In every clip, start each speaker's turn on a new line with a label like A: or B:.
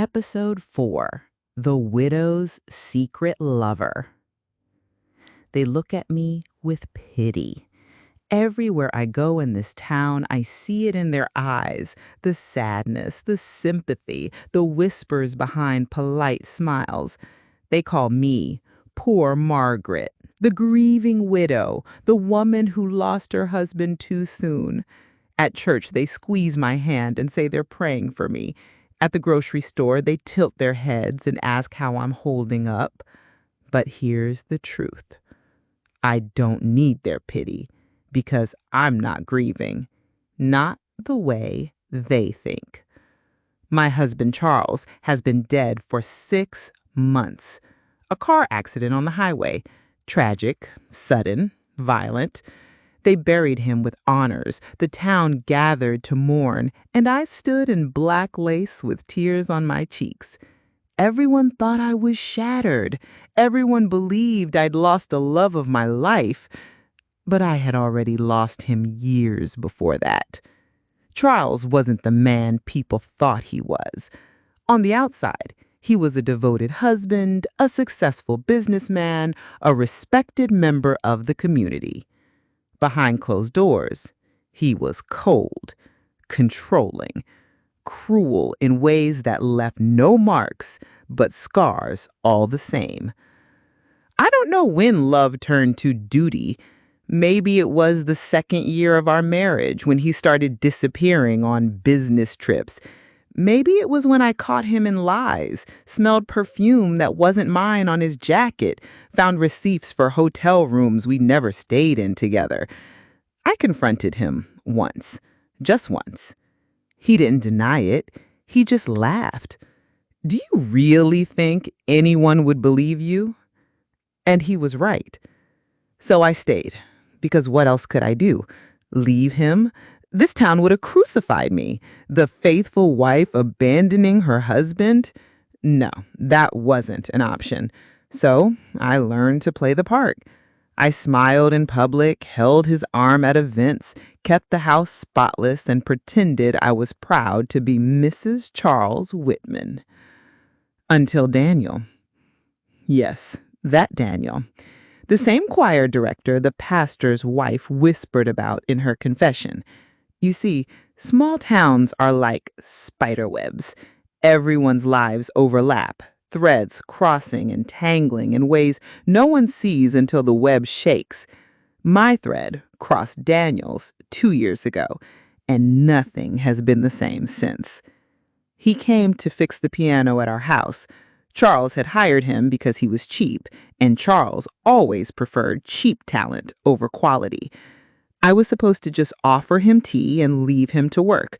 A: Episode 4, The Widow's Secret Lover. They look at me with pity. Everywhere I go in this town, I see it in their eyes, the sadness, the sympathy, the whispers behind polite smiles. They call me Poor Margaret, the grieving widow, the woman who lost her husband too soon. At church, they squeeze my hand and say they're praying for me. At the grocery store, they tilt their heads and ask how I'm holding up. But here's the truth. I don't need their pity because I'm not grieving. Not the way they think. My husband, Charles, has been dead for 6 months. A car accident on the highway. Tragic, sudden, violent. They buried him with honors. The town gathered to mourn, and I stood in black lace with tears on my cheeks. Everyone thought I was shattered. Everyone believed I'd lost a love of my life. But I had already lost him years before that. Charles wasn't the man people thought he was. On the outside, he was a devoted husband, a successful businessman, a respected member of the community. Behind closed doors, he was cold, controlling, cruel in ways that left no marks but scars all the same. I don't know when love turned to duty. Maybe it was the 2nd year of our marriage when he started disappearing on business trips. Maybe it was when I caught him in lies, smelled perfume that wasn't mine on his jacket, found receipts for hotel rooms we never stayed in together. I confronted him once, just once. He didn't deny it. He just laughed. Do you really think anyone would believe you? And he was right. So I stayed, because what else could I do? Leave him? This town would have crucified me. The faithful wife abandoning her husband? No, that wasn't an option. So I learned to play the part. I smiled in public, held his arm at events, kept the house spotless, and pretended I was proud to be Mrs. Charles Whitman. Until Daniel. Yes, that Daniel. The same choir director the pastor's wife whispered about in her confession. You see, small towns are like spider webs. Everyone's lives overlap, threads crossing and tangling in ways no one sees until the web shakes. My thread crossed Daniel's 2 years ago, and nothing has been the same since. He came to fix the piano at our house. Charles had hired him because he was cheap, and Charles always preferred cheap talent over quality. I was supposed to just offer him tea and leave him to work.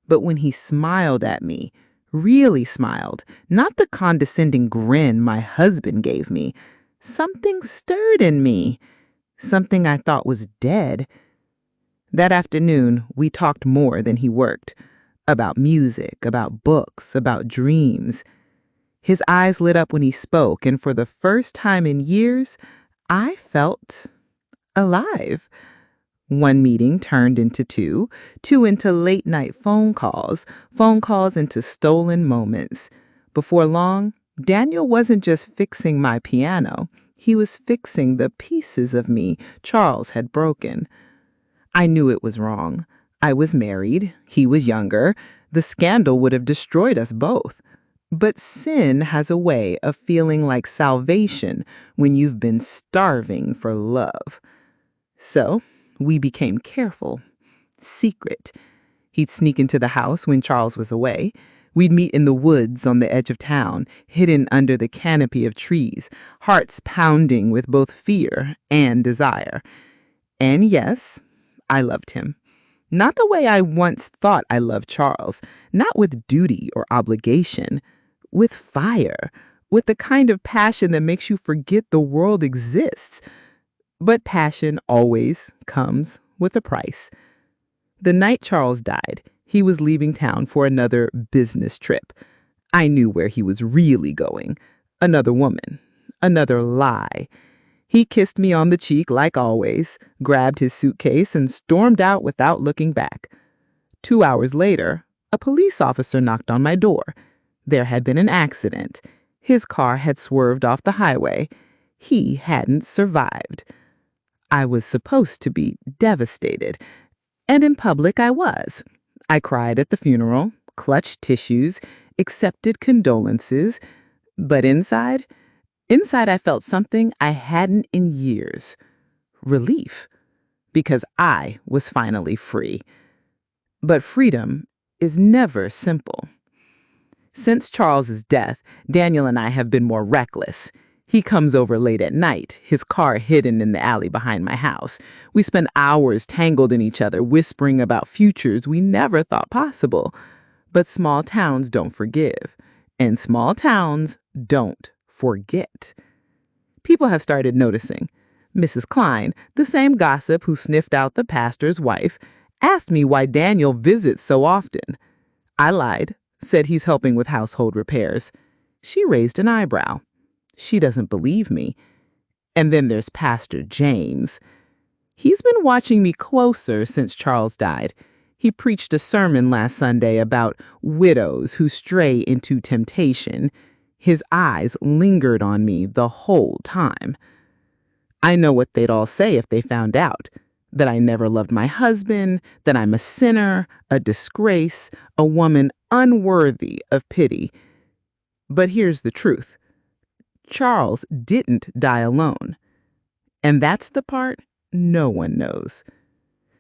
A: But when he smiled at me, really smiled, not the condescending grin my husband gave me, something stirred in me, something I thought was dead. That afternoon, we talked more than he worked, about music, about books, about dreams. His eyes lit up when he spoke, and for the first time in years, I felt alive. One meeting turned into two into late-night phone calls into stolen moments. Before long, Daniel wasn't just fixing my piano. He was fixing the pieces of me Charles had broken. I knew it was wrong. I was married. He was younger. The scandal would have destroyed us both. But sin has a way of feeling like salvation when you've been starving for love. So we became careful, secret. He'd sneak into the house when Charles was away. We'd meet in the woods on the edge of town, hidden under the canopy of trees, hearts pounding with both fear and desire. And yes, I loved him. Not the way I once thought I loved Charles, not with duty or obligation, with fire, with the kind of passion that makes you forget the world exists. But passion always comes with a price. The night Charles died, he was leaving town for another business trip. I knew where he was really going. Another woman. Another lie. He kissed me on the cheek like always, grabbed his suitcase, and stormed out without looking back. 2 hours later, a police officer knocked on my door. There had been an accident. His car had swerved off the highway. He hadn't survived. I was supposed to be devastated, and in public I was. I cried at the funeral, clutched tissues, accepted condolences, but inside I felt something I hadn't in years. Relief, because I was finally free. But freedom is never simple. Since Charles's death, Daniel and I have been more reckless. He comes over late at night, his car hidden in the alley behind my house. We spend hours tangled in each other, whispering about futures we never thought possible. But small towns don't forgive, and small towns don't forget. People have started noticing. Mrs. Klein, the same gossip who sniffed out the pastor's wife, asked me why Daniel visits so often. I lied, said he's helping with household repairs. She raised an eyebrow. She doesn't believe me. And then there's Pastor James. He's been watching me closer since Charles died. He preached a sermon last Sunday about widows who stray into temptation. His eyes lingered on me the whole time. I know what they'd all say if they found out. That I never loved my husband, that I'm a sinner, a disgrace, a woman unworthy of pity. But here's the truth. Charles didn't die alone. And that's the part no one knows.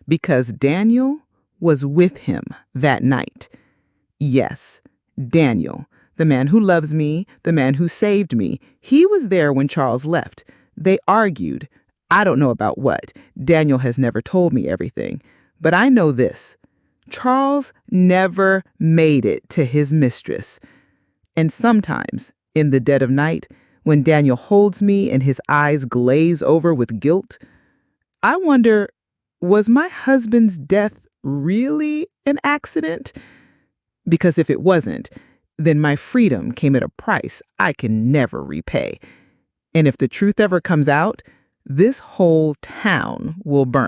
A: Because Daniel was with him that night. Yes, Daniel, the man who loves me, the man who saved me. He was there when Charles left. They argued. I don't know about what. Daniel has never told me everything. But I know this. Charles never made it to his mistress. And sometimes, in the dead of night, when Daniel holds me and his eyes glaze over with guilt, I wonder, was my husband's death really an accident? Because if it wasn't, then my freedom came at a price I can never repay. And if the truth ever comes out, this whole town will burn.